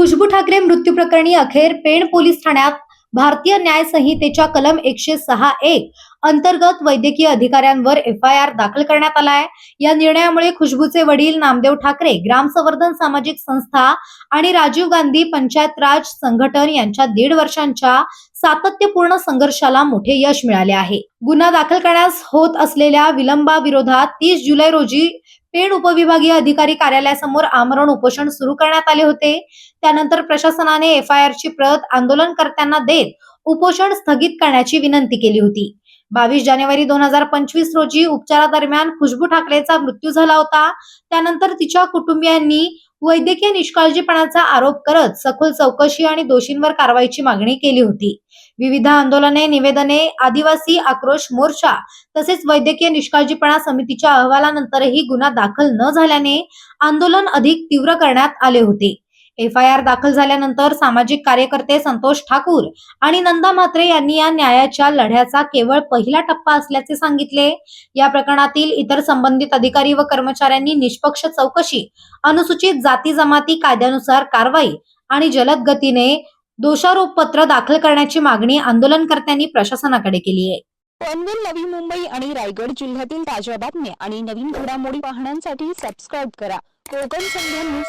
खुशबू ठाकरे मृत्यू प्रकरणी अखेर पेण पोलीस ठाण्यात भारतीय न्याय संहितेच्या कलम 106(1) अंतर्गत वैद्यकीय अधिकाऱ्यांवर FIR दाखल करण्यात आला आहे। या निर्णयामुळे खुशबूचे वडील नामदेव ठाकरे, ग्राम संवर्धन सामाजिक संस्था आणि राजीव गांधी पंचायत राज संघटन यांच्या 1.5 वर्षांच्या सातत्यपूर्ण संघर्षाला मोठे यश मिळाले आहे। गुन्हा दाखल करण्यास होत असलेल्या विलंबाविरोधात 30 जुलै रोजी पेण उपविभागीय अधिकारी कार्यालयासमोर आमरण उपोषण सुरू करण्यात आले होते। त्यानंतर प्रशासनाने FIR ची प्रत आंदोलनकर्त्यांना देत उपोषण स्थगित करण्याची विनंती केली होती। 22 जानेवारी 2025 रोजी उपचारादरम्यान खुशबू ठाकरेचा मृत्यू झाला होता। त्यानंतर तिच्या कुटुंबियांनी वैद्यकीय निष्काळजीपणाचा आरोप करत सखोल चौकशी आणि दोषींवर कारवाईची मागणी केली होती। विविध आंदोलने, निवेदने, आदिवासी आक्रोश मोर्चा तसेच वैद्यकीय निष्काळजीपणा समितीच्या अहवालानंतरही गुन्हा दाखल न झाल्याने आंदोलन अधिक तीव्र करण्यात आले होते। FIR दाखल झाल्यानंतर सामाजिक कार्यकर्ते संतोष ठाकूर आणि नंदा म्हात्रे यांनी या न्यायाच्या लढ्याचा केवळ पहिला टप्पा असल्याचे सांगितले। या प्रकरणातील इतर संबंधित अधिकारी व कर्मचाऱ्यांनी निष्पक्ष चौकशी, अनुसूचित जाती जमाती कायद्यानुसार कारवाई आणि जलद गतीने दोषारोपपत्र दाखल करण्याची मागणी आंदोलनकर्त्यांनी प्रशासनाकडे केली आहे। पनवेल, नवी मुंबई आणि रायगड जिल्ह्यातील ताज्या बातम्या आणि नवीन घडामोडी पाहण्यासाठी सबस्क्राईब करा कोकण संध्या न्यूज।